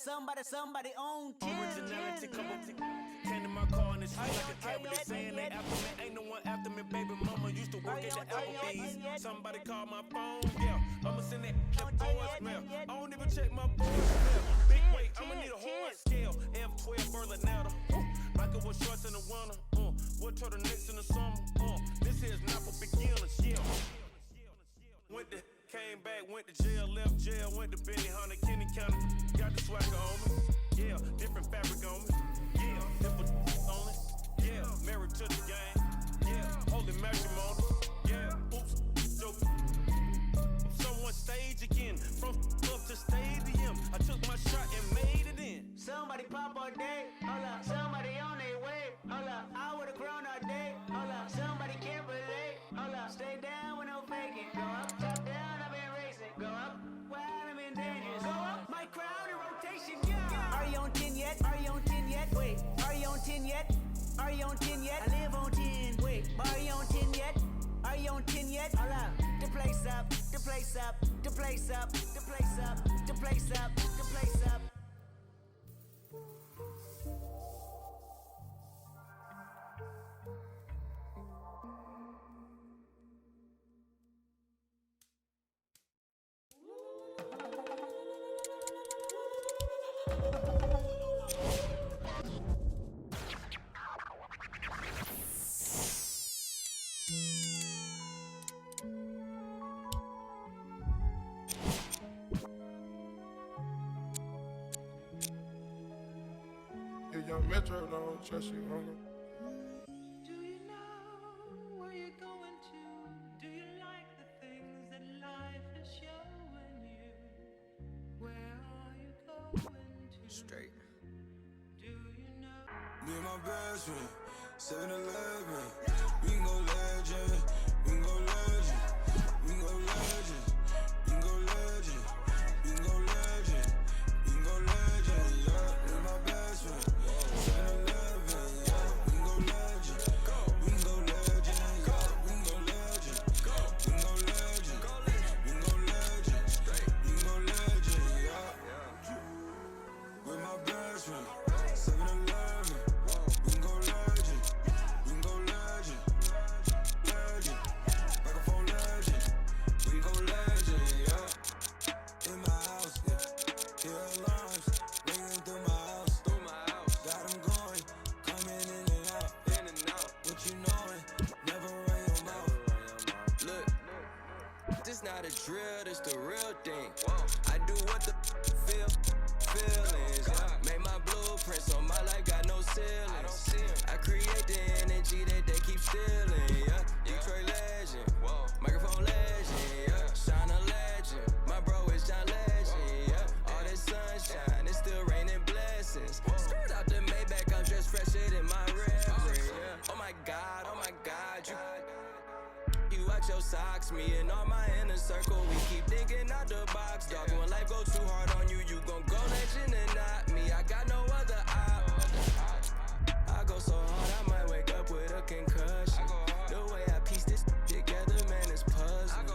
somebody on 10. Originality, couple came to my car and it's like a cat, but they saying they after me. Ain't no one after me, baby mama used to work at the Applebee's. Somebody call my phone, yeah. I'ma send that voicemail. I don't even check my voicemail. Big weight, I'ma need a horn scale. F12 Berlinetta. Michael was shorts in the winter. What turtlenecks in the summer. This here's not for beginners, yeah. Came back, went to jail, left jail, went to Benny Hunter, Kenny County. Got the swagger on me, yeah. Different fabric on me, yeah. Different on it, yeah. Married to the game, yeah. Holy matrimony, yeah. Oops, joke. Someone stage again, from up to stadium. I took my shot and made it in. Somebody pop all day, hold up. Somebody on their way, hold up. I would've grown all day, hold up. Somebody can't relate, hold up. Stay down with no faking, go up, top down, I've been racing. Go up, wild, I'm in dangerous. Go up, my crowd in rotation, yeah. Are you on 10 yet? Are you on 10 yet? Wait, are you on 10 yet? Are you on 10 yet? I live on 10, wait, are you on 10 yet? Are you on 10 yet? Hold up, the place up, the place up, the place up, the place up, the place up, the place up. Young Metro, don't trust you, hunger. Do you know where you're going to? Do you like the things that life is showing you? Where are you going to? Straight. Do you know? Me and my best friend, 7-Eleven. We can go legend, we can go legend, we can go legend, we can go legend, we can go legend, we can go legend, yeah. Me and my best friend. 7-Eleven, yeah, we can go legend, we can go legend, yeah, we can go legend, we can go legend, we can go legend, we can go legend, yeah. With my best friend, 7-Eleven, we can go legend, we can go legend, legend, microphone legend, we can go legend, yeah. In my house, yeah, hear alarms, ringing through my house. Got them going, coming in and out. What you knowin', never run your mouth. Look, this not a drill, this the real thing. I do what the feelings, yeah. Made my blueprint so my life got no ceilings. I create the energy that they keep stealing, yeah. Detroit legend, microphone legend, yeah. Shine a legend, my bro is John Legend, yeah. All this sunshine, it's still raining blessings. Skirt out the Maybach, I'm just fresher than my reverend, yeah. Oh my God, you watch your socks, me and all my inner circle, we keep thinking out the box, dog. When life go too hard on you, you gon' go legend and not me. I got no other op. I go so hard, I might wake up with a concussion. The way I piece this together, man, it's puzzling.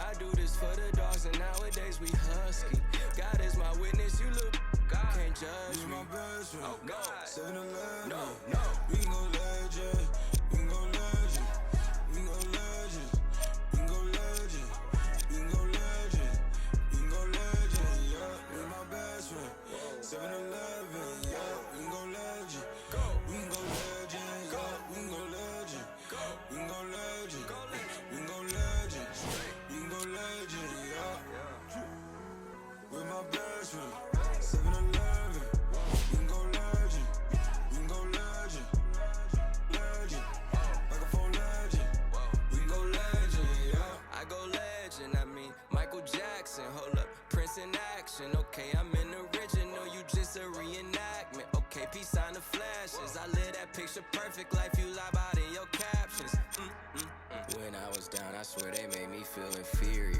I do this for the dogs, and nowadays we husky. God is my witness, you look, can't judge me. My best friend, oh God, 7-Eleven, no, we can go legend, we can go legend, we can go legend, we can go legend, we can go legend, we can go legend, yeah. We my best friend, 7-Eleven, yeah, we can go legend, we can go legend, yeah, we can go legend, we can go legend, we can go legend, we can go legend, yeah. With my best friend, 7-Eleven, we can go legend, we can go legend, legend, microphone legend, we can go legend, yeah. I go legend, I mean Michael Jackson, hold up, Prince in action, okay, I'm in original, you just a reenactment, okay, peace sign the flashes, I live that picture perfect life, you lie about in your captions, When I was down, I swear they made me feel inferior.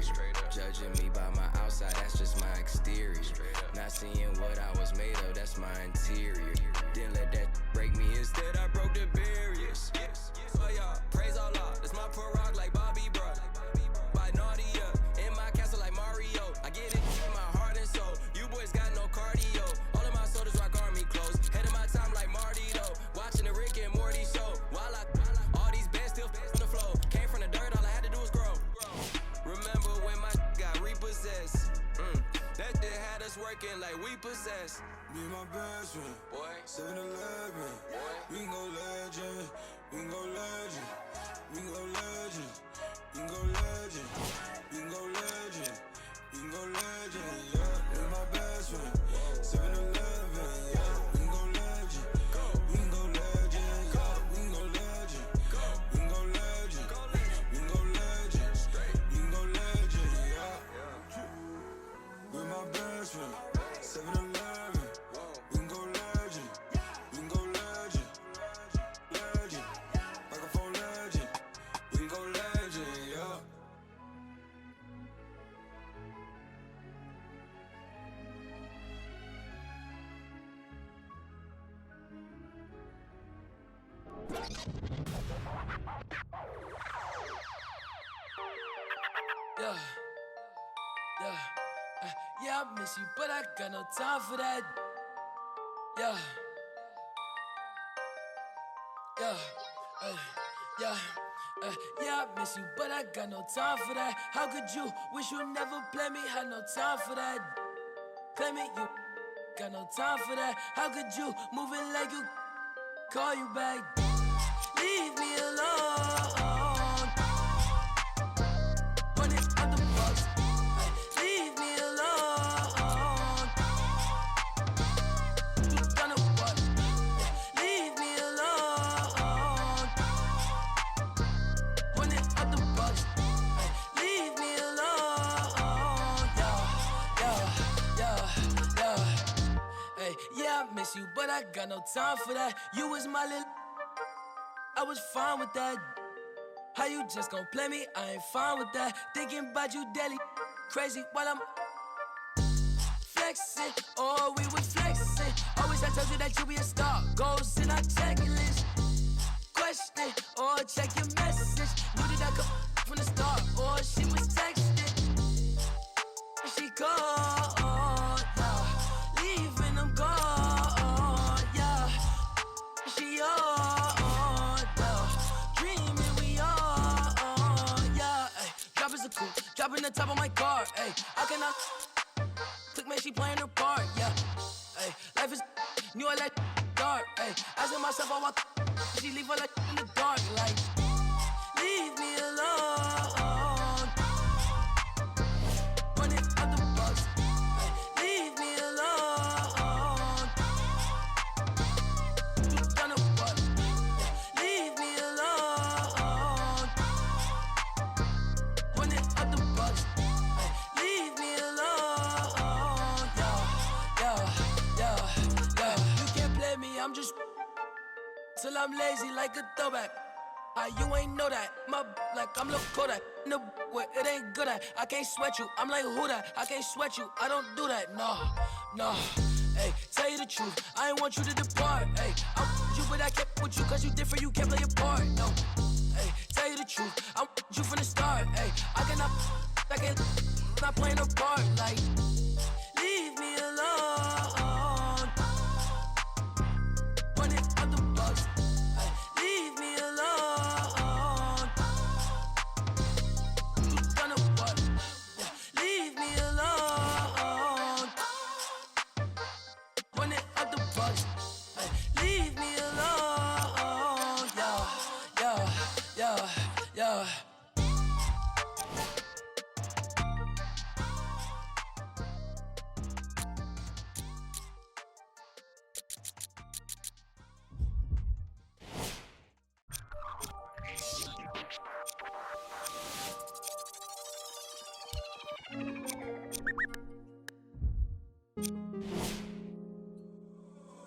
Judging me by my outside, that's just my exterior. Not seeing what I was made of, that's my interior. Didn't let that break me, instead I broke the barriers. Oh y'all, praise Allah, that's my parag like Bobby, bro. By Nadia, in my castle like Mario. I get it in my heart and soul, you boys got no cardio. All us working like we possess. Me and my best friend, Boy, 7-Eleven. We can go legend, we can go legend, we can go legend, we can go legend, we can go legend, we can go legend, yeah. Me and my best friend, 7-Eleven, yeah. We can go legend, we can go legend, yeah. We can go legend, we can go legend, we can go legend, we can go legend, yeah. With my best friend, 7-Eleven. Yeah, I miss you, but I got no time for that. Yeah, I miss you, but I got no time for that. How could you wish you never play me? Had no time for that. Play me, you got no time for that. How could you move it like you call you back? Leave me alone. Run it out the box. Leave me alone. You done it what? Leave me alone. Run it out the box. Leave me alone. Hey, yeah, I miss you, but I got no time for that. You was my little, I was fine with that. How you just gon' play me? I ain't fine with that. Thinking about you daily, crazy while I'm flexing. Oh, we was flexing. Always I told you that you be a star. Goals in our checklist. Question or check your message. Knew that I come from the start. Or she was texting. She called, yeah. Leaving them gone, yeah. She on, yeah. Dreaming we on, yeah. Ay, drop is a coupe, dropping the top of my car. Ay, I cannot click, man, she playing her part, yeah. Ay, life is new, I like dark. Ay, asking myself, how she leave her like in the dark, like leave me alone. Run it out the box. Ay, leave me alone. You done it what? Leave me alone. Run it out the box. Ay, leave me alone. Yeah. You can't play me, I'm just till I'm lazy like a throwback. You ain't know that. My like I'm Lil Kodak. In the where it ain't good at. I can't sweat you. I'm like who that? I can't sweat you. I don't do that. No. Hey, tell you the truth. I ain't want you to depart. Hey, I want you, but I kept with you 'cause you different. You can't play your part. No. Hey, tell you the truth. I want you from the start. Hey, I can't not playing a part. Like leave me alone. Run it out the box. Ay, leave me alone. You done it what? Yeah, leave me alone. Run it out the box. Ay, leave me alone. Yeah.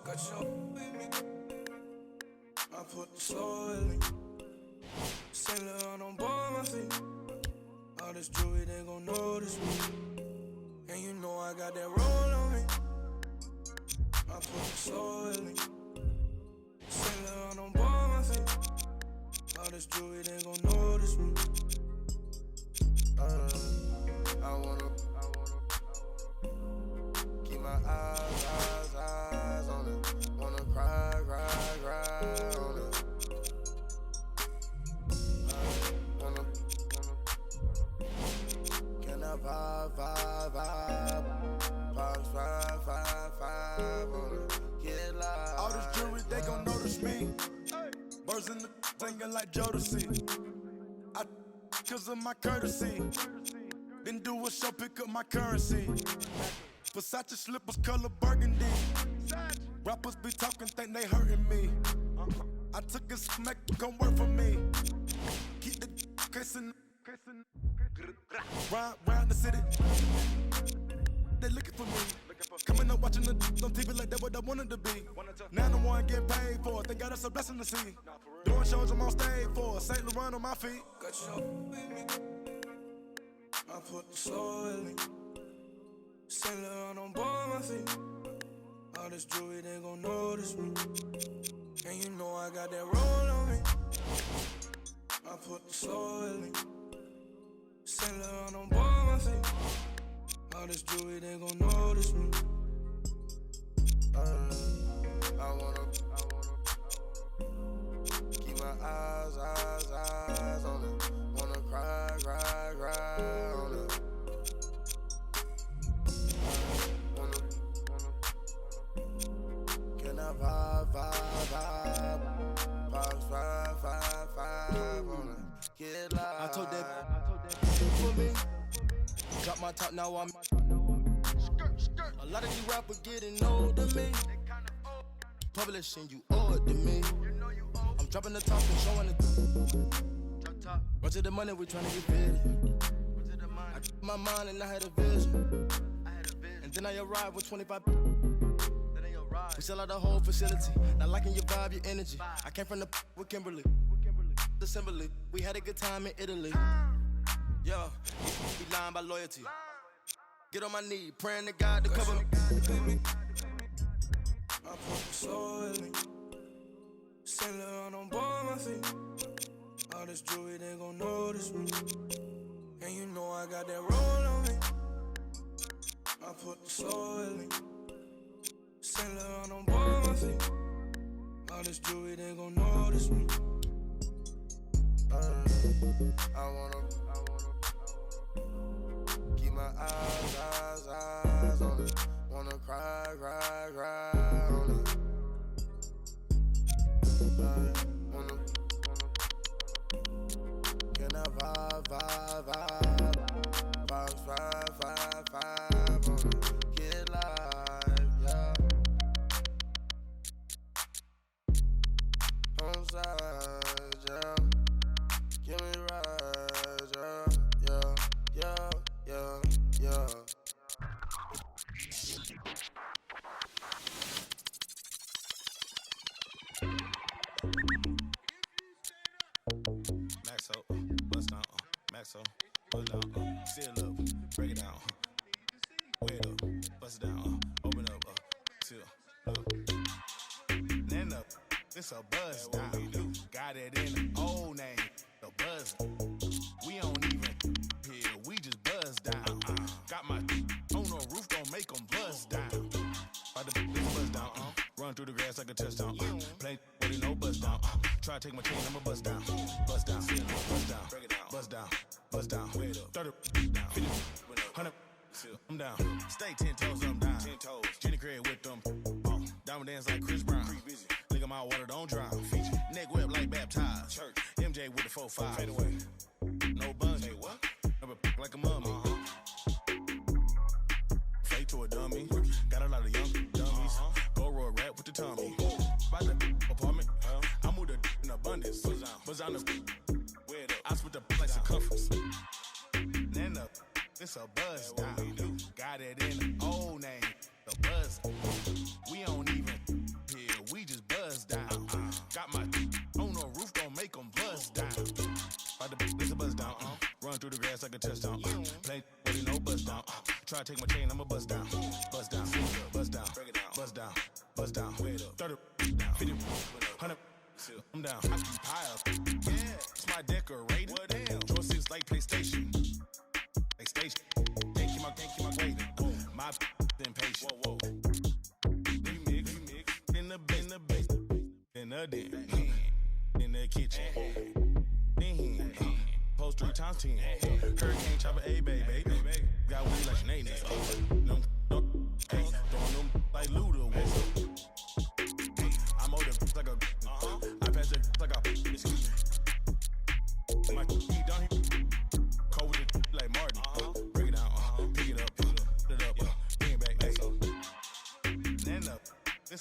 Got your with me. I put the soul in me. Sailor on board my feet. All this jewelry, they gon' notice me. And you know I got that roll on me. I put the soul in me. Sailor on board my feet. All this jewelry, they gon' notice me. I wanna keep my eyes on it. Wanna cry on it. Can I vibe? Pops banging like Jodeci. I cause of my courtesy. Then do a show, pick up my currency. Versace slippers, color burgundy. Rappers be talking, think they hurting me. I took a smack, come work for me. Keep the kissing. Round the city. They looking for me. Coming up watching the on TV like that what I wanted to be. Now the one getting paid for it. Thank God it's a blessing to see. Doing shows I'm on stage for. St. Laurent on my feet. Got you with me. I put the soul in me. Saint Laurent on both my feet. All this jewelry, they gon' notice me. And you know I got that roll on me. I put the soul in me. Saint Laurent on both my feet. All this jewelry, they gon' notice me. I wanna keep my eyes on it. Wanna cry on it. Can I vibe on it? Get live. I told that for me. Drop my top, now I'm. A lot of these rappers getting old to me. Publishing, you owe it to me. I'm dropping the top and showing it. Run to the money, we tryna get busy. I took my mind and I had a vision. And then I arrived with 25. We sell out the whole facility. Not liking your vibe, your energy. I came from the with Kimberly. Assembly. We had a good time in Italy. Yo, be lying by loyalty. Get on my knee, praying to God to cover me. I put the soul in me. Saint Laurent on both my feet. All this jewelry, they gon' notice me. And you know I got that roll on me. I put the soul in me. Saint Laurent on both my feet. All this jewelry, they gon' notice me. I wanna keep my eyes on it. Wanna cry on it. Can I vibe on it? Get live, yeah. On side, yeah. Give me rise, yeah. Maxo, bust down, Maxo, bust down, seal up, break it down, weigh it up, bust it down, open up, seal up, then up, it's a buzz down, got it in the old name, the buzz, we don't even here, we just buzz down, got my on the roof, don't make them buzz down, by the buzz down, run through the grass like a touchdown, play with it, no buzz down, try to take my chain, I'ma bust down, seal up, bust down, break it down, bust down, weigh it up, 30 down, 50, 100, seal, I'm down, stay 10 toes, I'm down, 10 toes, Jenny Craig with them, diamond dance like Chris Brown, lick 'em out, water don't drown, neck whip like baptized, church, MJ with the 4-5, fade away, no buns, what? Never like a mummy, fade to a dummy, got a lot of young dummies, go roll rap with the tummy, by the apartment, I moved in abundance, buzz on the I split the like circumference. Then up, it's a buzz down. Got it in the old name, the buzz. We don't even here, we just buzz down. Got my on the roof, don't make them buzz down. By the it's a buzz down. Run through the grass like a touchdown. Play with it, no buzz down. Try to take my chain, I'ma buzz down. Buzz down, buzz down, buzz down, buzz down. 30 down, 50, 100. I'm down. I keep high up. Yeah, it's my decorator. Well, damn. Joysticks like PlayStation. Like station. Can't keep my waiting. My impatient. Whoa. Remix. In the base. In the den. In the kitchen. Post 3 times 10. Hurricane chopper, a baby. Got weed like Sinead. No. Hey, throwing them like Luda. I'm older like a. I pass it like a.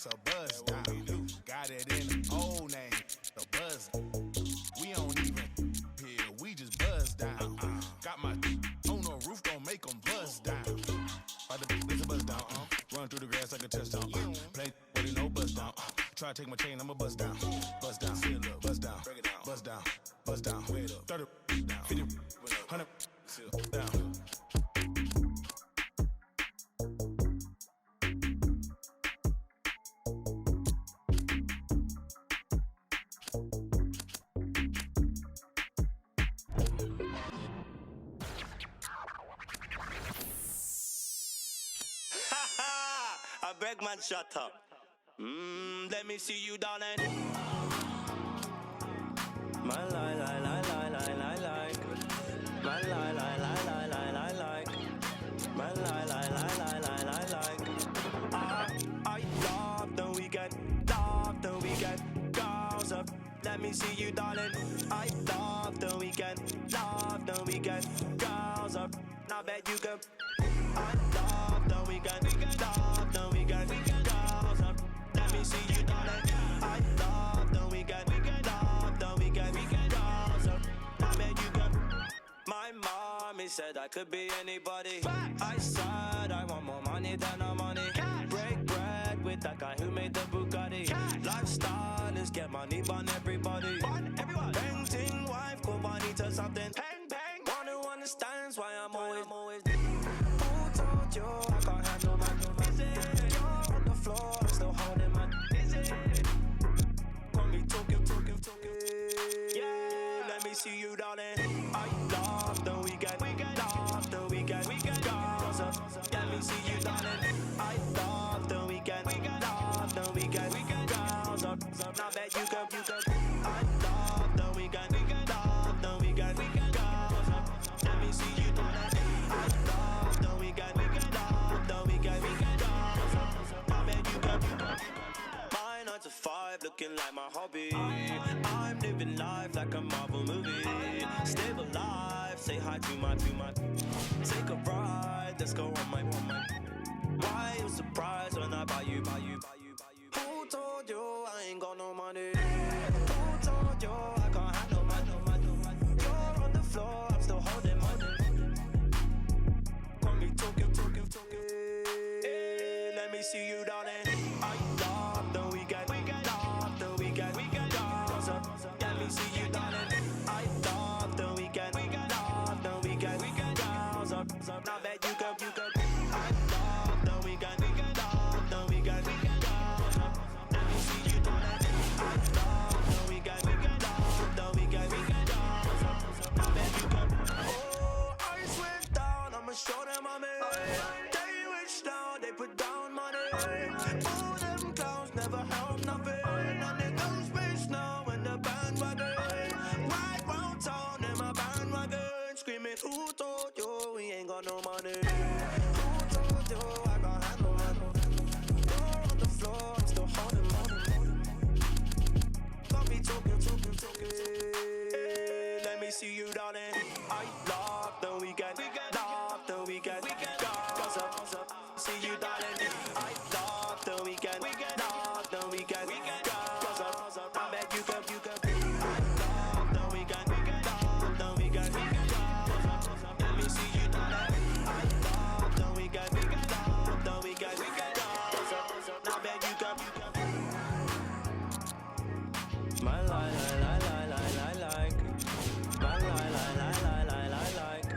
it's a buzz down. Got it in the old name, the buzz. We don't even here, we just buzz down. Got my on the roof, gon' make them buzz down. By the it's a buzz down. Run through the grass like a touchdown. Play, but it no buzz down. Try to take my chain, I'ma buzz down. Buzz down, buzz down, buzz down, buzz down. 30 down, 50, 100 down. I beg man, shut up. Let me see you, darling. My lie, lie, lie, lie, lie, lie, like. My lie, lie, lie, lie, lie, lie, like. My lie, lie, lie, lie, lie, lie, like. I love the weekend, girls up. Let me see you, darling. I love the weekend, girls up. Now bet you can. I love the weekend, girls up. Let me see you, darling. I love the weekend, girls up. Now bet you can. My mommy said I could be anybody. I said I want more money than no money. Break bread with that guy who made the Bugatti. Lifestyle is get money, bun everybody. Painting wife, call Bonita something. Bang, bang. One who understands why I'm always. Who told you I can't handle my You're on the floor, I'm still holding my Call me talking. Yeah, let me see you, darling. I love the weekend, girls up. Let me see you, darling. I love the weekend, girls up. Now bet you can. I love the weekend, girls up. Let me see you, darling. I love the weekend, girls up. Now bet you can. My 9 to 5 looking like my hobby. I'm living life like a Marvel movie. Stable life, say hi to my. Take a ride, let's go on my. Why you surprised when I buy you? Who told you I ain't got no money? Who told you I can't handle my? You're on the floor, I'm still holding money. Call me talking. Hey, let me see you, darling. I love the weekend, girls up. Let me see you, darling. I love the weekend, girls up. Now bet you can. I love the weekend, girls up. Let me see you, darling. I love the weekend, girls up. Now bet you can. Oh, ice went down, I'ma show them I'm in. They wish now they put down money. All them clowns never help nothing. And they go space now in the bandwagon. Right round town in my bandwagon. Screaming, who told you we ain't got no money? Who told you I can't handle money? You're on the floor, I'm still holding money. Got me talking. Let me see you, darling. I love the weekend, girls up. See you, darling. I love the weekend, girls up. I bet you can. I love the weekend, girls up. Let me see you, darling. I love the weekend, girls up. I bet you can. My lie, like. My lie, like.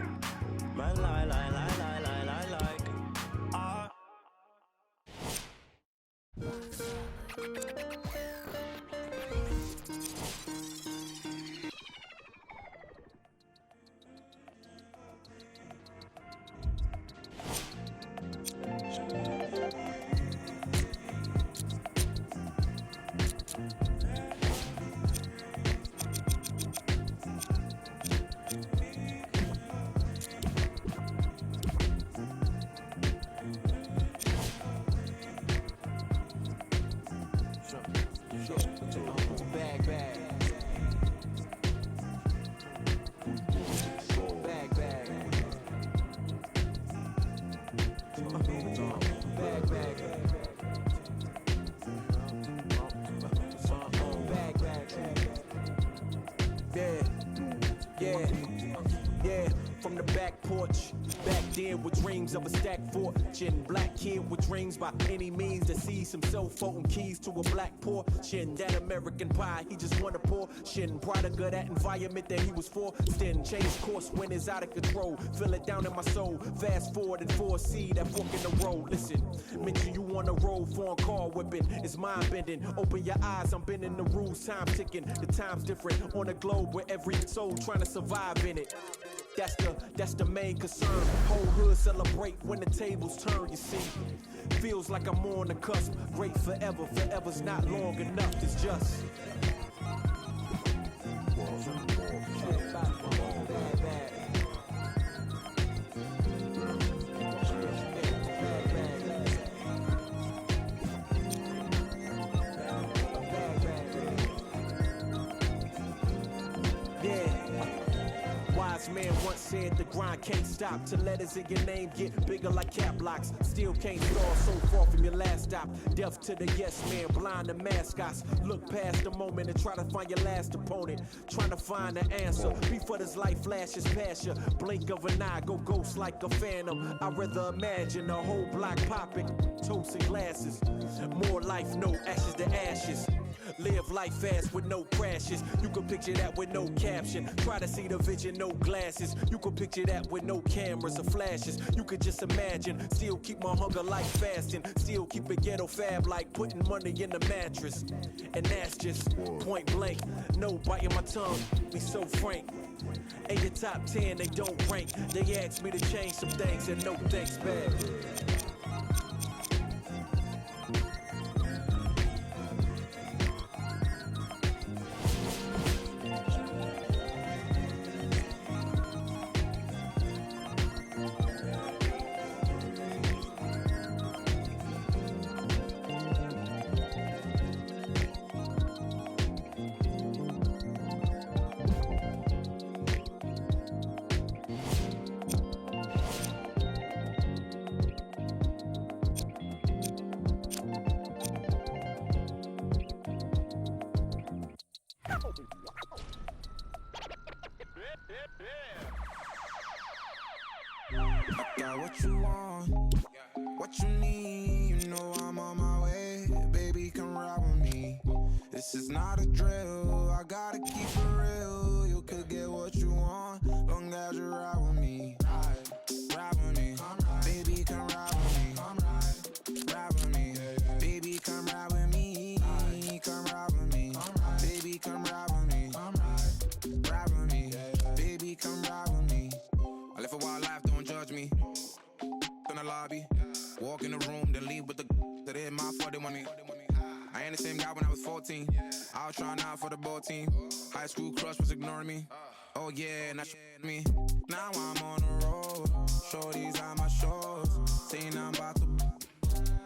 My lie, like. the back porch. Back then with dreams of a stacked fortune. Black kid with dreams by any means to seize himself, holding keys to a black portion. That American pie, he just wanna portion. Product of that environment that he was forced in. Change course when it's out of control. Feel it down in my soul. Fast forward and foresee that fork in the road. Listen, mention you on the road, foreign car whipping. It's mind bending. Open your eyes, I'm bending the rules. Time ticking. The time's different on the globe where every soul trying to survive in it. That's the main concern. Whole hood celebrate when the tables turn, you see. Feels like I'm on the cusp. Great forever, forever's not long enough, it's just. Man once said the grind can't stop till letters in your name get bigger like cap locks. Still can't stall so far from your last stop. Deaf to the yes man, blind to mascots. Look past the moment and try to find your last opponent. Trying to find the answer before this life flashes past you. Blink of an eye, go ghost like a phantom. I'd rather imagine a whole block popping, toasting glasses. More life, no ashes to ashes. Live life fast with no crashes. You can picture that with no caption. Try to see the vision, no glasses. You can picture that with no cameras or flashes. You could just imagine. Still keep my hunger like fasting. Still keep it ghetto fab like putting money in the mattress. And that's just point blank. No biting my tongue, be so frank. Ain't the top 10, they don't rank. They asked me to change some things and no thanks back. I got what you want, what you need. You know I'm on my way, baby, come ride with me. This is not a drill, I gotta keep it real. You could get what you want, long as you ride with me. Ride with me, baby, come ride with me. Ride with me, baby, come ride with me. Come ride with me, baby, come ride with me. Ride with me, baby, come ride with me. I live a wild life, don't judge me. In the lobby, walk in the room, then leave with the that hit my 40 want me. I ain't the same guy when I was 14. I was trying out for the ball team. High school crush was ignoring me. Oh yeah, and that's me. Now I'm on the road. Shorties on my shows. Saying I'm about to.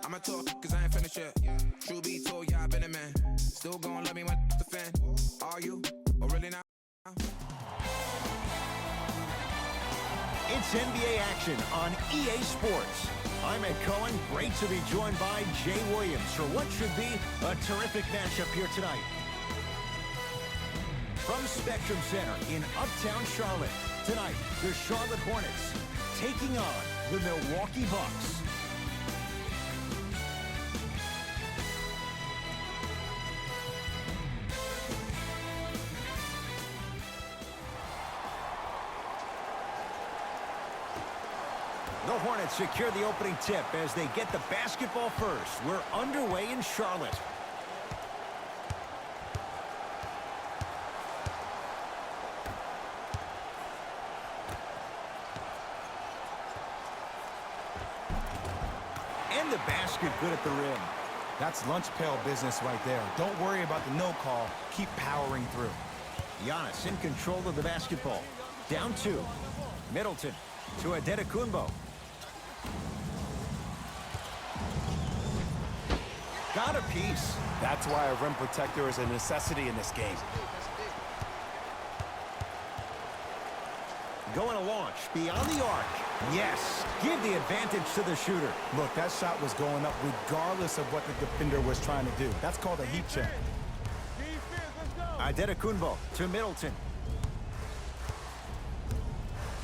I'ma talk cause I ain't finished yet. True be told, yeah, I been a man. Still gon' love me when the fan. Are you? Or really not? It's NBA action on EA Sports. I'm Ed Cohen. Great to be joined by Jay Williams for what should be a terrific matchup here tonight. From Spectrum Center in Uptown Charlotte, tonight the Charlotte Hornets taking on the Milwaukee Bucks. The Hornets secure the opening tip as they get the basketball first. We're underway in Charlotte. And the basket good at the rim. That's lunch pail business right there. Don't worry about the no call. Keep powering through. Giannis in control of the basketball. Down two. Middleton to Antetokounmpo. Got a piece. That's why a rim protector is a necessity in this game. Going to launch beyond the arc. Yes, give the advantage to the shooter. Look, that shot was going up regardless of what the defender was trying to do. That's called a heat check. Antetokounmpo to Middleton.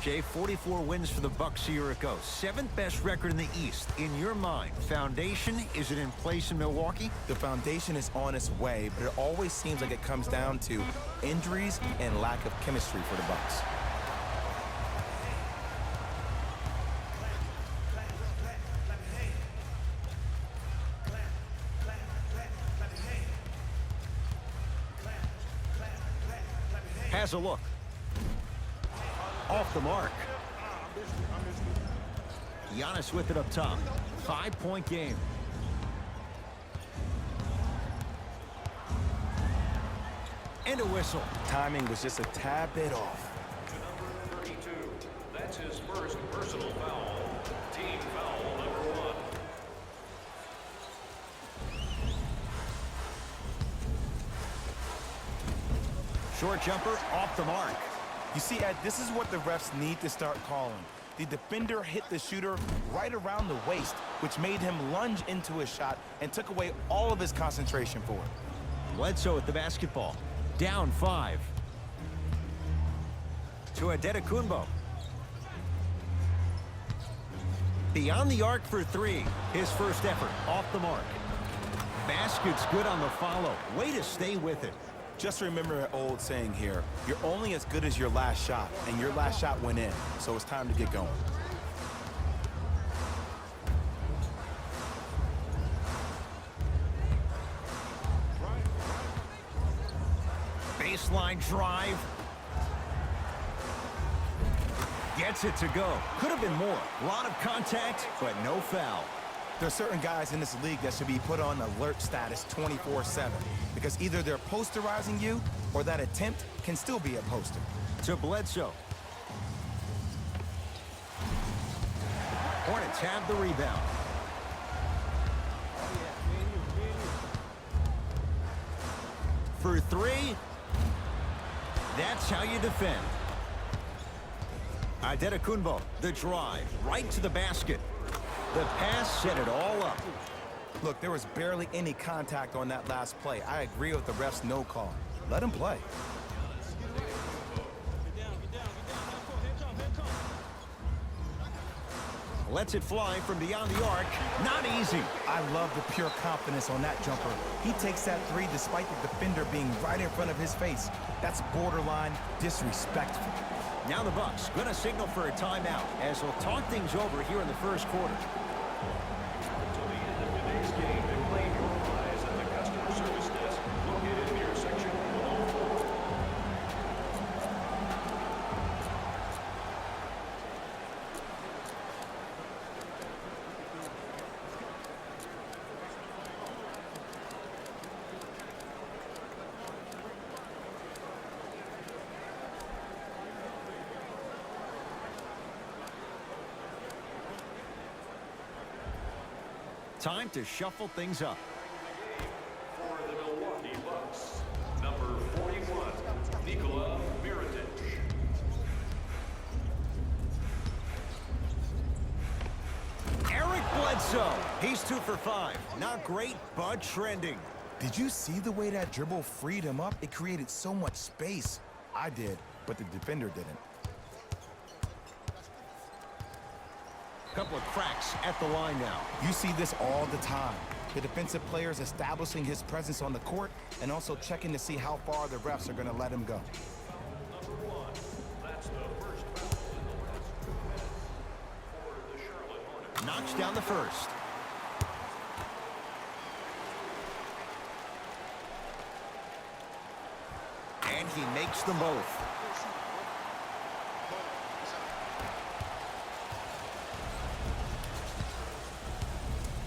Jay, 44 wins for the Bucks a year ago. 7th best record in the East. In your mind, foundation, is it in place in Milwaukee? The foundation is on its way, but it always seems like it comes down to injuries and lack of chemistry for the Bucks. Has a look. Off the mark. Giannis with it up top. 5-point game. And a whistle. Timing was just a tad bit off. To number 32. That's his first personal foul. Team foul number 1. Short jumper off the mark. You see, Ed, this is what the refs need to start calling. The defender hit the shooter right around the waist, which made him lunge into his shot and took away all of his concentration for it. Bledsoe at the basketball. Down 5. To Antetokounmpo. Beyond the arc for 3. His first effort off the mark. Basket's good on the follow. Way to stay with it. Just remember an old saying here, you're only as good as your last shot, and your last shot went in, so it's time to get going. Baseline drive. Gets it to go. Could have been more. A lot of contact, but no foul. There are certain guys in this league that should be put on alert status 24/7 because either they're posterizing you or that attempt can still be a poster. To Bledsoe. Hornets have the rebound. For 3. That's how you defend. Antetokounmpo, the drive, right to the basket. The pass set it all up. Look, there was barely any contact on that last play. I agree with the ref's no call. Let him play. Lets it fly from beyond the arc. Not easy. I love the pure confidence on that jumper. He takes that 3 despite the defender being right in front of his face. That's borderline disrespectful. Now the Bucks going to signal for a timeout as they'll talk things over here in the first quarter. Until the end of today's game, and claim your prize at the customer service desk located near section 104. Time to shuffle things up. For the Milwaukee Bucks, number 41, Nikola Mirotic. Eric Bledsoe. He's 2 for 5. Not great, but trending. Did you see the way that dribble freed him up? It created so much space. I did, but the defender didn't. Couple of cracks at the line now. You see this all the time. The defensive players establishing his presence on the court and also checking to see how far the refs are going to let him go. Number 1, that's the first foul in the last 2 minutes for the Charlotte Hornets. Knocks down the first. And he makes them both.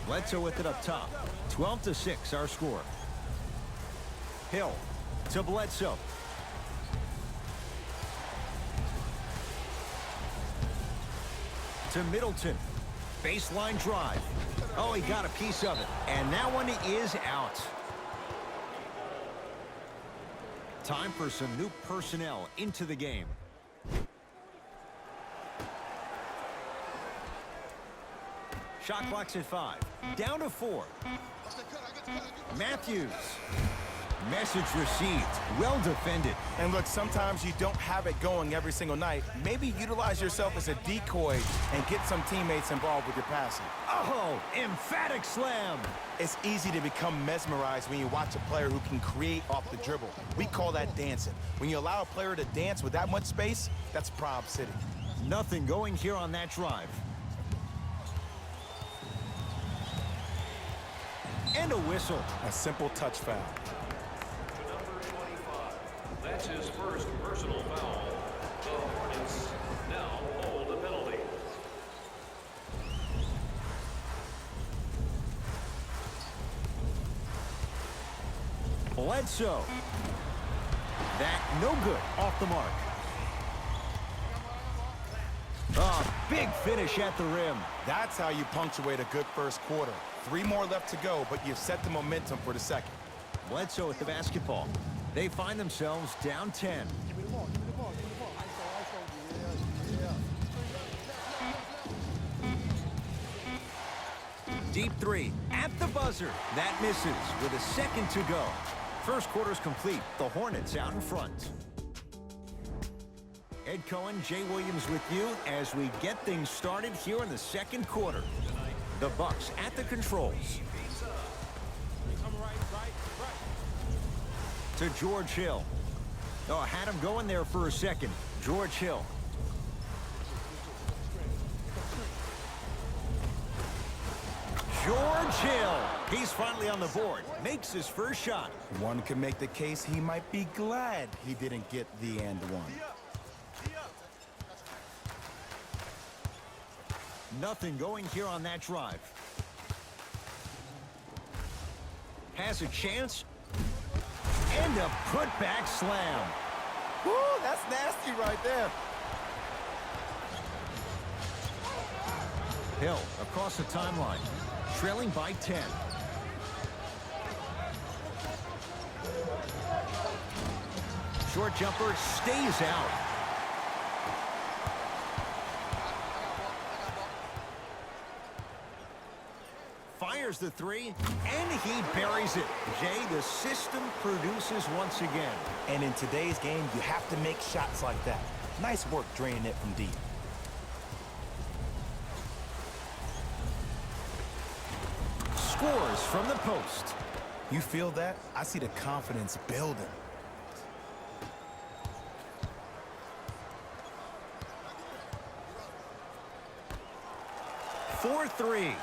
Bledsoe with it up top. 12-6 our score. Hill to Bledsoe. To Middleton. Baseline drive. Oh, he got a piece of it. And that one is out. Time for some new personnel into the game. Shot clock's at 5. Down to 4. Matthews. Message received. Well defended. And look, sometimes you don't have it going every single night. Maybe utilize yourself as a decoy and get some teammates involved with your passing. Oh, emphatic slam. It's easy to become mesmerized when you watch a player who can create off the dribble. We call that dancing. When you allow a player to dance with that much space, that's Prob City. Nothing going here on that drive. And a whistle. A simple touch foul. To number 25. That's his first personal foul. The Hornets now hold a penalty. Bledsoe. That no good. Off the mark. Big finish at the rim. That's how you punctuate a good first quarter. 3 more left to go, but you've set the momentum for the second. Bledsoe with the basketball. They find themselves down 10. Deep three at the buzzer. That misses with a second to go. First quarter's complete. The Hornets out in front. Ed Cohen, Jay Williams with you as we get things started here in the second quarter. The Bucks at the controls. To George Hill. Oh, had him going there for a second. George Hill. George Hill. He's finally on the board. Makes his first shot. One could make the case he might be glad he didn't get the and one. Nothing going here on that drive. Has a chance. And a putback slam. Woo, that's nasty right there. Hill across the timeline. Trailing by 10. Short jumper stays out. Fires the three, and he buries it. Jay, the system produces once again. And in today's game, you have to make shots like that. Nice work draining it from deep. Scores from the post. You feel that? I see the confidence building. For three.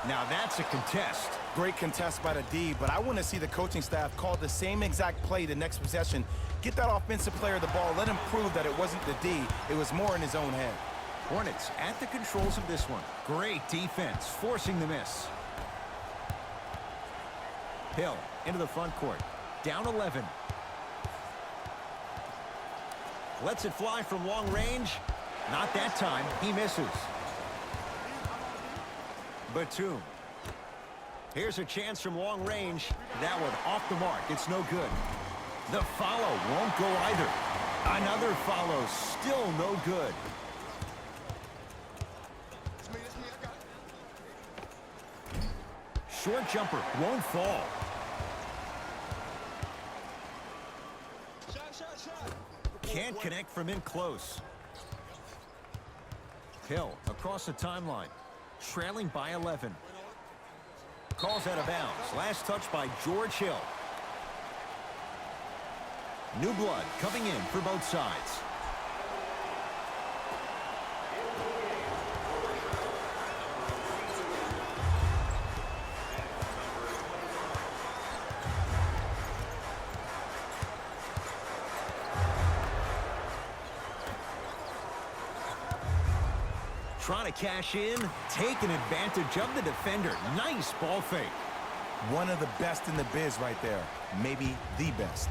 Now that's a contest. Great contest by the D, but I want to see the coaching staff call the same exact play the next possession. Get that offensive player the ball. Let him prove that it wasn't the D. It was more in his own head. Hornets at the controls of this one. Great defense, forcing the miss. Hill into the front court. Down 11. Lets it fly from long range. Not that time. He misses. Batum. Here's a chance from long range. That one off the mark. It's no good. The follow won't go either. Another follow. Still no good. Short jumper won't fall. Can't connect from in close. Hill across the timeline. Trailing by 11. Calls out of bounds. Last touch by George Hill. New blood coming in for both sides. Trying to cash in, taking advantage of the defender. Nice ball fake. One of the best in the biz right there. Maybe the best.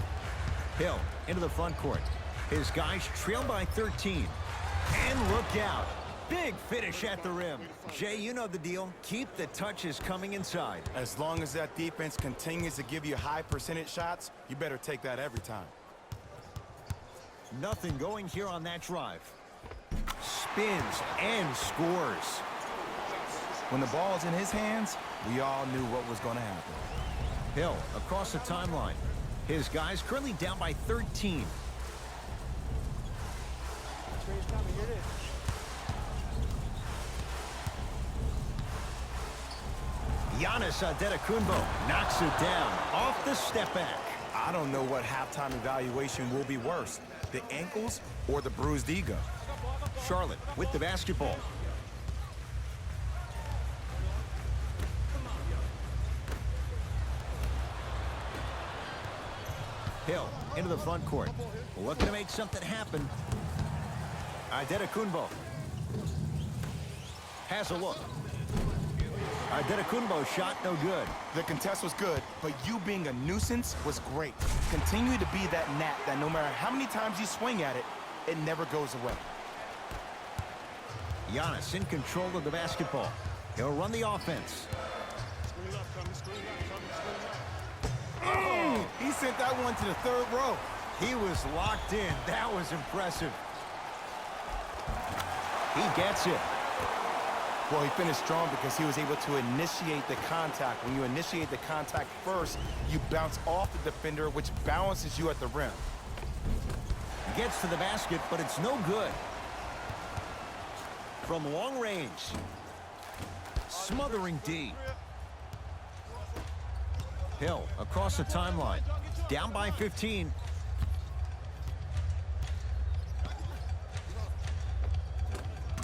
Hill into the front court. His guys trail by 13. And look out. Big finish at the rim. Jay, you know the deal. Keep the touches coming inside. As long as that defense continues to give you high percentage shots, you better take that every time. Nothing going here on that drive. Spins and scores. When the ball's in his hands, we all knew what was going to happen. Hill across the timeline. His guys currently down by 13. Giannis Antetokounmpo knocks it down off the step back. I don't know what halftime evaluation will be worse, the ankles or the bruised ego. Charlotte with the basketball. Hill into the front court. Looking to make something happen. Antetokounmpo has a look. Antetokounmpo shot no good. The contest was good, but you being a nuisance was great. Continue to be that gnat that no matter how many times you swing at it, it never goes away. Giannis in control of the basketball. He'll run the offense. He sent that one to the third row. He was locked in. That was impressive. He gets it. Well, he finished strong because he was able to initiate the contact. When you initiate the contact first, you bounce off the defender, which balances you at the rim. Gets to the basket, but it's no good. From long range. Smothering D. Hill across the timeline. Down by 15.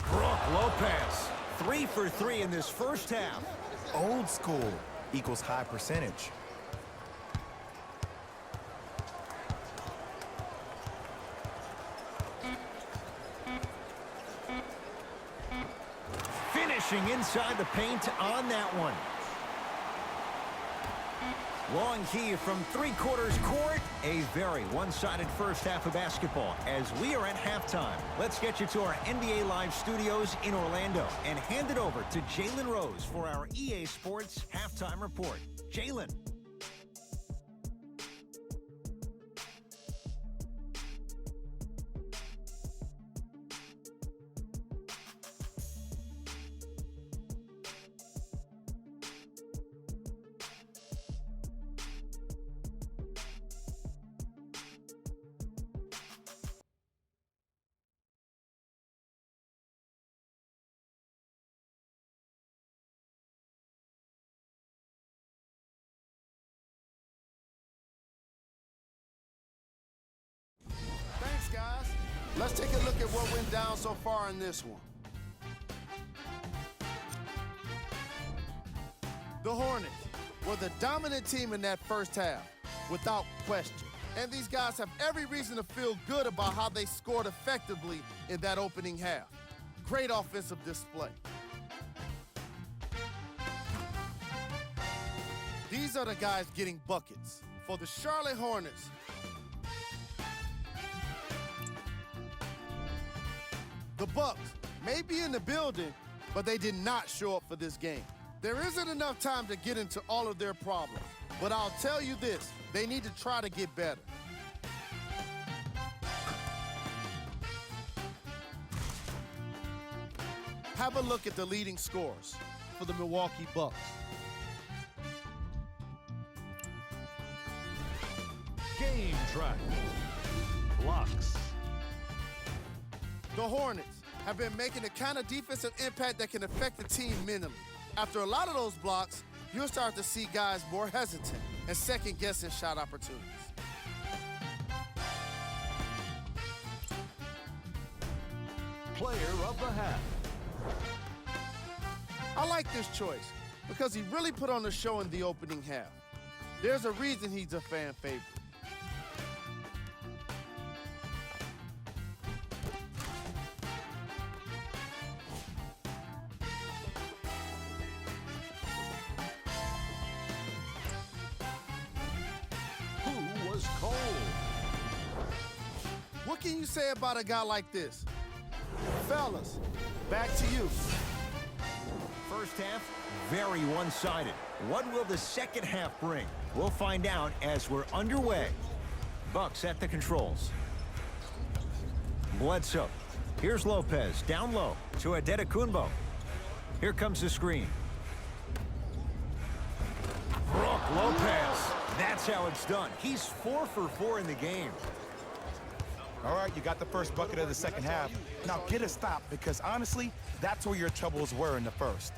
Brook Lopez. 3 for 3 in this first half. Old school equals high percentage. Finishing inside the paint on that one. Long key from three-quarters court. A very one-sided first half of basketball as we are at halftime. Let's get you to our NBA Live studios in Orlando and hand it over to Jalen Rose for our EA Sports halftime report. Jalen. Thanks, guys. Let's take a look at what went down so far in this one. The Hornets were the dominant team in that first half, without question. And these guys have every reason to feel good about how they scored effectively in that opening half. Great offensive display. These are the guys getting buckets. For the Charlotte Hornets, the Bucks may be in the building, but they did not show up for this game. There isn't enough time to get into all of their problems, but I'll tell you this, they need to try to get better. Have a look at the leading scorers for the Milwaukee Bucks. Game track. Blocks. The Hornets have been making the kind of defensive impact that can affect the team mentally. After a lot of those blocks, you'll start to see guys more hesitant and second-guessing shot opportunities. Player of the half. I like this choice because he really put on the show in the opening half. There's a reason he's a fan favorite. Who was cold? What can you say about a guy like this? Fellas, back to you. First half, very one-sided. What will the second half bring? We'll find out as we're underway. Bucks at the controls. Bledsoe. Here's Lopez, down low to Antetokounmpo. Here comes the screen. Brook Lopez That's how it's done. He's 4 for 4 in the game. All right, you got the first bucket of the second half. Now get a stop, because honestly, that's where your troubles were in the first.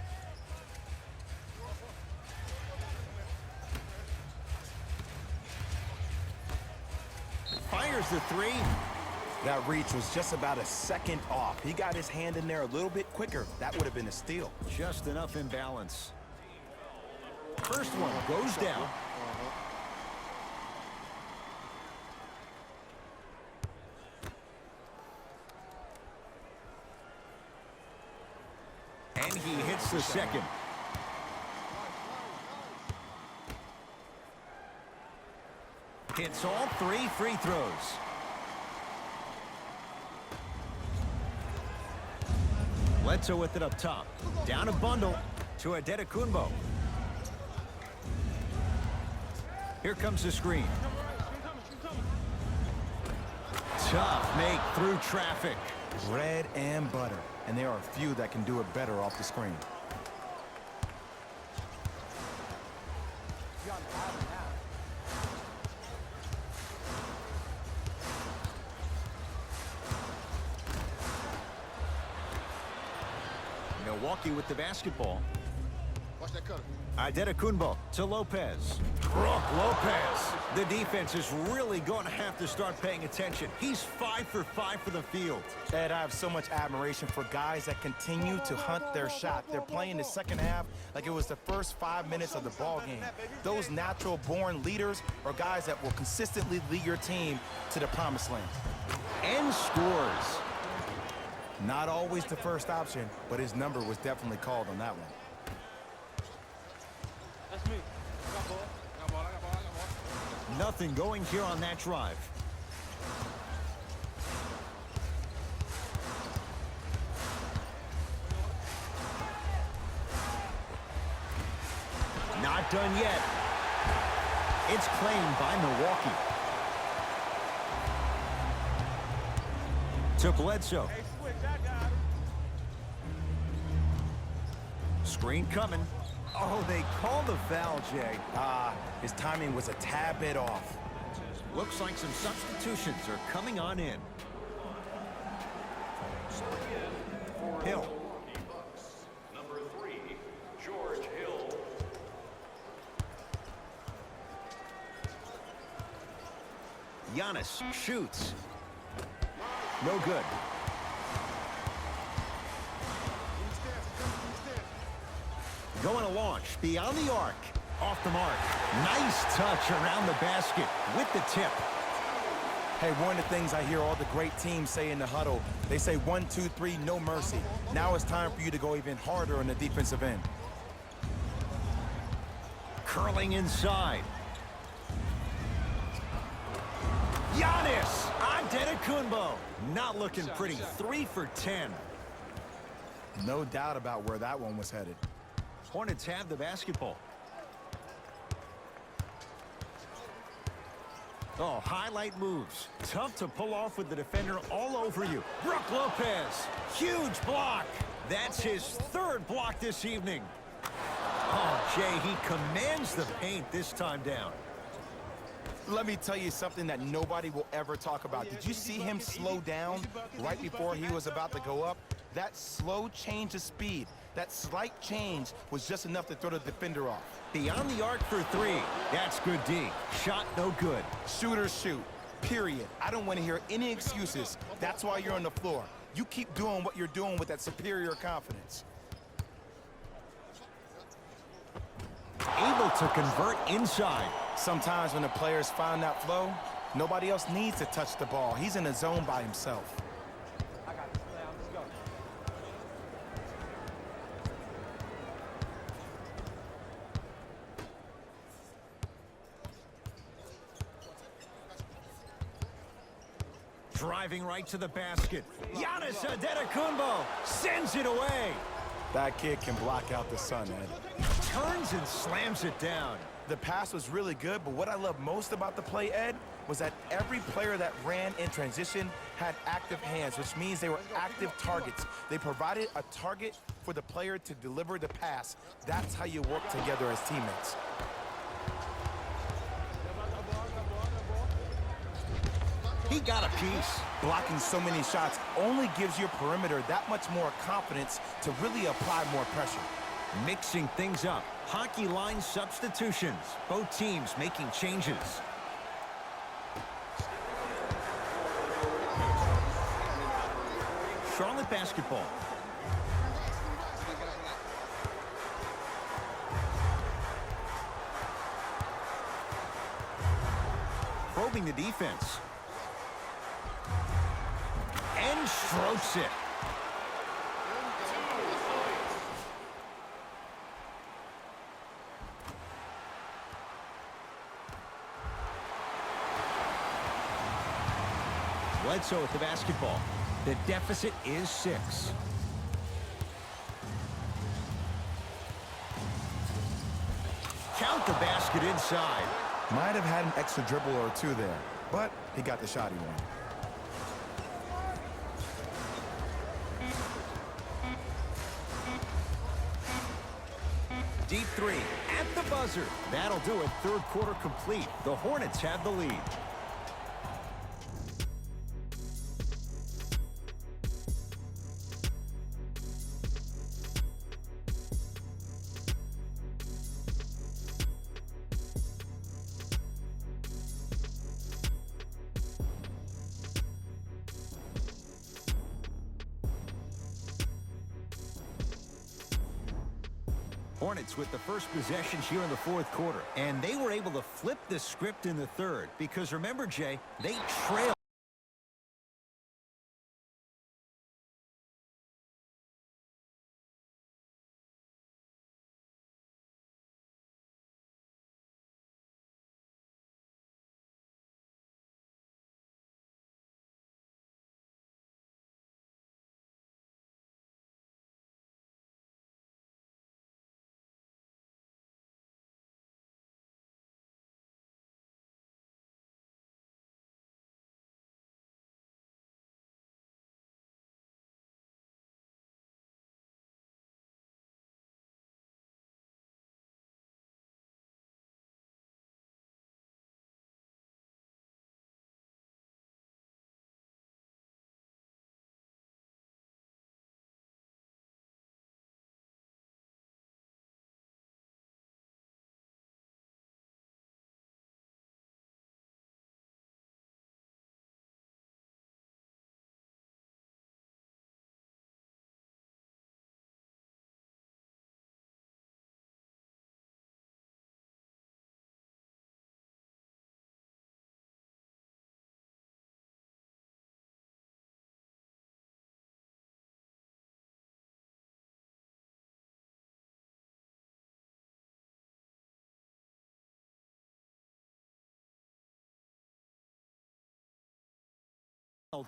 Fires the three. That reach was just about a second off. He got his hand in there a little bit quicker. That would have been a steal. Just enough imbalance. First one goes down. And he hits the second. Hits all 3 free throws. Bledsoe with it up top. Down a bundle to Adetokunbo. Here comes the screen. Tough make through traffic. Bread and butter. And there are a few that can do it better off the screen. Milwaukee with the basketball. Watch that cutter. Adetokunbo to Lopez. Brook Lopez. The defense is really going to have to start paying attention. He's 5 for 5 for the field. Ed, I have so much admiration for guys that continue to hunt their shot. They're playing the second half like it was the first 5 minutes of the ball game. Those natural-born leaders are guys that will consistently lead your team to the promised land. And scores. Not always the first option, but his number was definitely called on that one. That's me. I got ball. I got ball. I got ball. I got ball. Nothing going here on that drive. Not done yet. It's claimed by Milwaukee. To Bledsoe. Hey, switch. I got him. Screen coming. Oh, they call the foul, Jay. His timing was a tad bit off. Looks like some substitutions are coming on in. Hill. Number 3, George Hill. Giannis shoots. No good. Going to launch beyond the arc. Off the mark. Nice touch around the basket with the tip. Hey, one of the things I hear all the great teams say in the huddle, they say 1, 2, 3, no mercy. Now it's time for you to go even harder on the defensive end. Curling inside. Giannis Antetokounmpo. Not looking pretty. 3 for 10. No doubt about where that one was headed. Hornets have the basketball. Oh, highlight moves. Tough to pull off with the defender all over you. Brook Lopez. Huge block. That's his 3rd block this evening. Oh, Jay, he commands the paint this time down. Let me tell you something that nobody will ever talk about. Did you see him slow down right before he was about to go up? That slow change of speed, that slight change was just enough to throw the defender off. Beyond the arc for 3. That's good D. Shot no good. Shooters shoot, period. I don't want to hear any excuses. That's why you're on the floor. You keep doing what you're doing with that superior confidence. Able to convert inside. Sometimes when the players find that flow, nobody else needs to touch the ball. He's in a zone by himself. Driving right to the basket. Giannis Antetokounmpo sends it away. That kid can block out the sun, Ed. Turns and slams it down. The pass was really good, but what I love most about the play, Ed, was that every player that ran in transition had active hands, which means they were active targets. They provided a target for the player to deliver the pass. That's how you work together as teammates. He got a piece. Blocking so many shots only gives your perimeter that much more confidence to really apply more pressure. Mixing things up. Hockey line substitutions. Both teams making changes. Charlotte basketball. Probing the defense. And strokes it. Bledsoe with the basketball. The deficit is 6. Count the basket inside. Might have had an extra dribble or two there, but he got the shot he wanted. Deep 3 at the buzzer. That'll do it. Third quarter complete. The Hornets have the lead. Hornets with the first possession here in the fourth quarter. And they were able to flip the script in the third because remember, Jay, they trailed.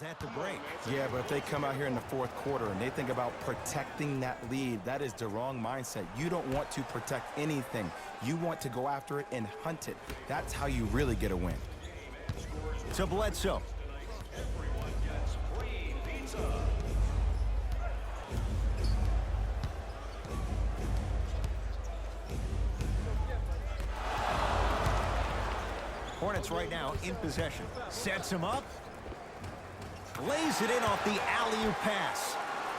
At the break. Yeah, but if they come out here in the fourth quarter and they think about protecting that lead, that is the wrong mindset. You don't want to protect anything. You want to go after it and hunt it. That's how you really get a win. To Bledsoe. Everyone gets free pizza. Hornets right now in possession. Sets him up. Lays it in off the alley-oop pass.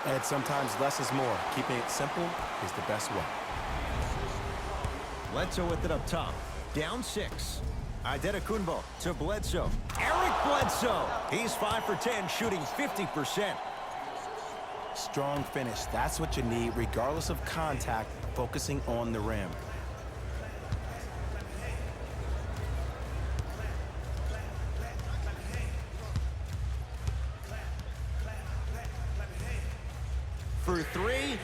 And sometimes less is more. Keeping it simple is the best way. Bledsoe with it up top. Down 6. Adetokunbo to Bledsoe. Eric Bledsoe. He's 5 for 10, shooting 50%. Strong finish. That's what you need, regardless of contact, focusing on the rim. For 3,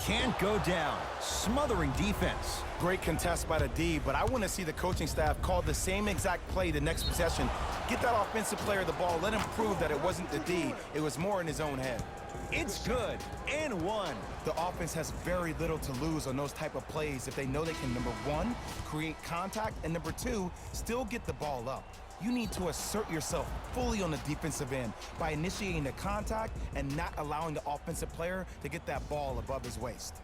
can't go down. Smothering defense. Great contest by the D, but I want to see the coaching staff call the same exact play the next possession. Get that offensive player the ball. Let him prove that it wasn't the D. It was more in his own head. It's good. And 1. The offense has very little to lose on those type of plays if they know they can, number 1, create contact, and number 2, still get the ball up. You need to assert yourself fully on the defensive end by initiating the contact and not allowing the offensive player to get that ball above his waist.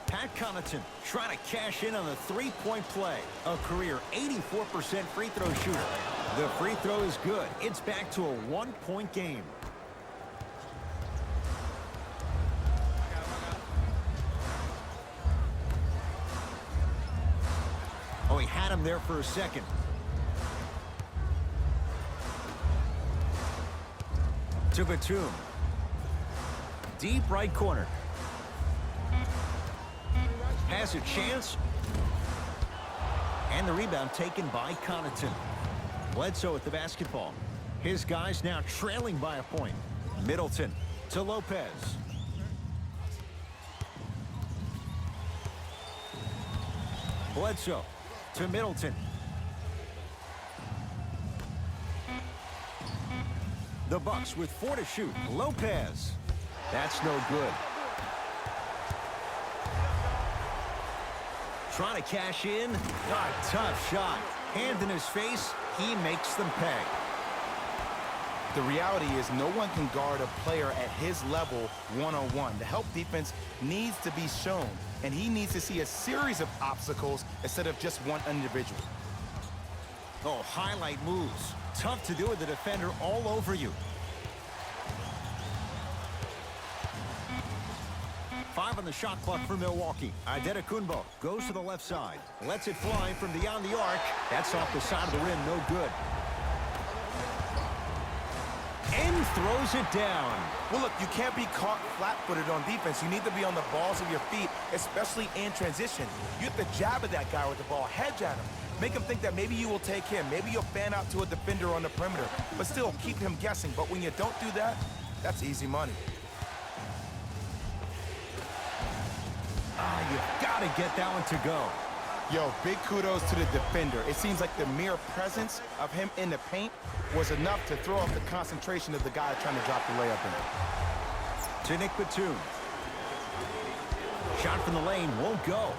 Pat Connaughton trying to cash in on the three-point play. A career 84% free throw shooter. The free throw is good. It's back to a one-point game. Oh, he had him there for a second. To Batum. Deep right corner. Has a chance. And the rebound taken by Connaughton. Bledsoe with the basketball. His guys now trailing by a point. Middleton to Lopez. Bledsoe to Middleton. The Bucks with 4 to shoot. Lopez. That's no good. Trying to cash in. A tough shot. Hand in his face. He makes them pay. The reality is no one can guard a player at his level one-on-one. The help defense needs to be shown, and he needs to see a series of obstacles instead of just one individual. Oh, highlight moves. Tough to do with the defender all over you. 5 on the shot clock for Milwaukee. Antetokounmpo goes to the left side. Lets it fly from beyond the arc. That's off the side of the rim. No good. And throws it down. Well, look, you can't be caught flat-footed on defense. You need to be on the balls of your feet, especially in transition. You have to jab at that guy with the ball, hedge at him. Make him think that maybe you will take him. Maybe you'll fan out to a defender on the perimeter, but still keep him guessing. But when you don't do that, that's easy money. You've got to get that one to go. Yo, big kudos to the defender. It seems like the mere presence of him in the paint was enough to throw off the concentration of the guy trying to drop the layup in. To Nick Batum. Shot from the lane won't go.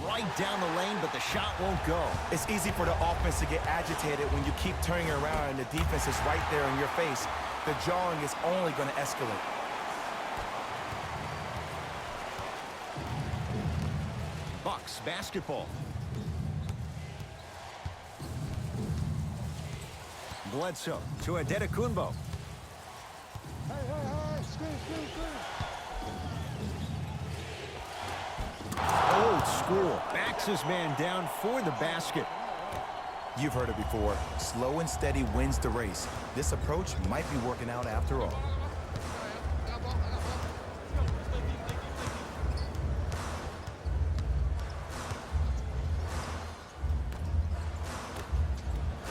Right down the lane, but the shot won't go. It's easy for the offense to get agitated when you keep turning around and the defense is right there in your face. The jawing is only going to escalate. Bucks basketball. Bledsoe to Antetokounmpo. Old school. Backs his man down for the basket. You've heard it before. Slow and steady wins the race. This approach might be working out after all.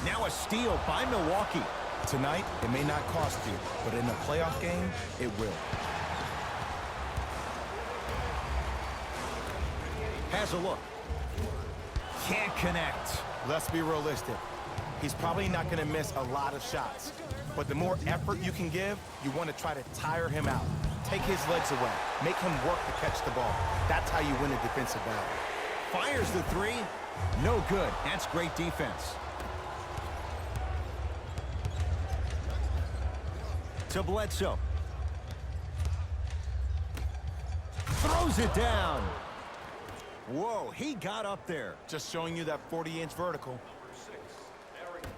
Now a steal by Milwaukee. Tonight, it may not cost you, but in a playoff game, it will. Has a look. Can't connect. Let's be realistic. He's probably not going to miss a lot of shots. But the more effort you can give, you want to try to tire him out. Take his legs away. Make him work to catch the ball. That's how you win a defensive battle. Fires the three. No good. That's great defense. To Bledsoe. Throws it down. Whoa, he got up there. Just showing you that 40-inch vertical. Get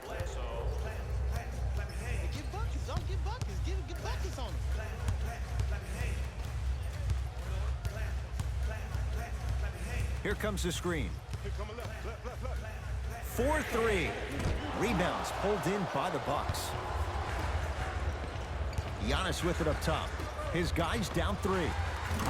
buckets. Don't get buckets. Get buckets on him. 'Here comes the screen. 4-3. Rebounds pulled in by the Bucks. Giannis with it up top. His guys down 3.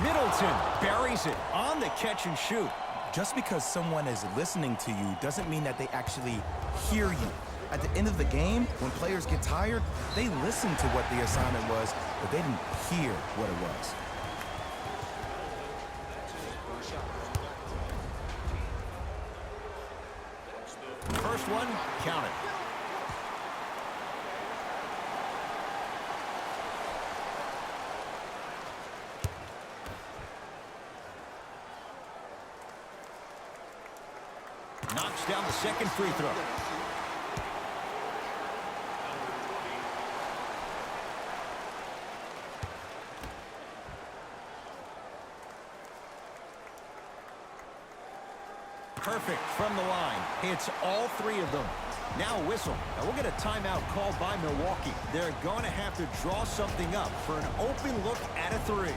Middleton buries it on the catch and shoot. Just because someone is listening to you doesn't mean that they actually hear you. At the end of the game, when players get tired, they listen to what the assignment was, but they didn't hear what it was. First one, count it. Knocks down the second free throw. perfect from the line. Hits all three of them. Now a whistle. Now we'll get a timeout called by Milwaukee. They're going to have to draw something up for an open look at a three.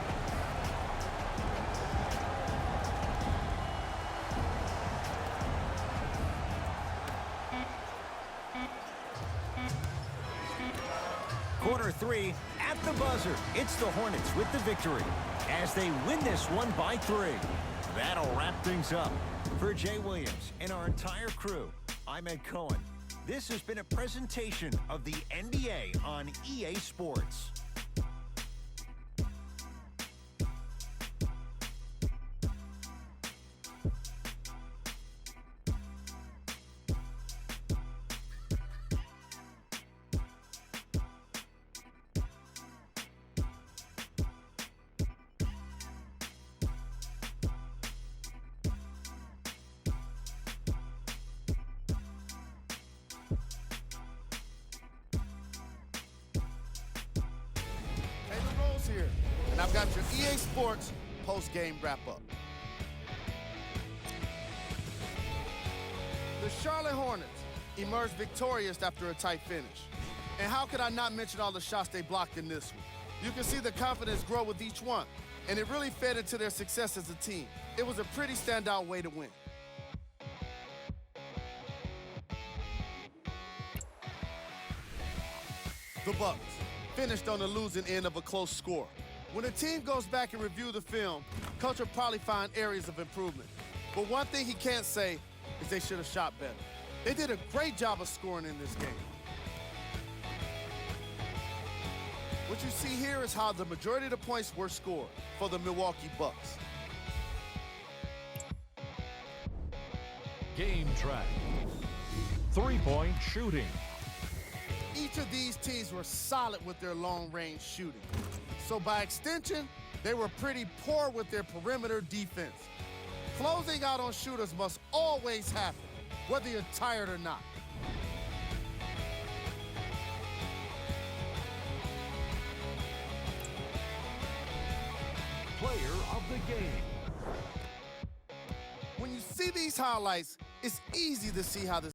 Quarter three at the buzzer. It's the Hornets with the victory as they win this one by 3. That'll wrap things up. For Jay Williams and our entire crew, I'm Ed Cohen. This has been a presentation of the NBA on EA Sports. Here, and I've got your EA Sports post-game wrap-up. The Charlotte Hornets emerged victorious after a tight finish. And how could I not mention all the shots they blocked in this one? You can see the confidence grow with each one, and it really fed into their success as a team. It was a pretty standout way to win. The Bucks finished on the losing end of a close score. When a team goes back and review the film, coach will probably find areas of improvement. But one thing he can't say is they should have shot better. They did a great job of scoring in this game. What you see here is how the majority of the points were scored for the Milwaukee Bucks. Game track. 3-point shooting. Each of these teams were solid with their long-range shooting. So by extension, they were pretty poor with their perimeter defense. Closing out on shooters must always happen, whether you're tired or not. Player of the game. When you see these highlights, it's easy to see how this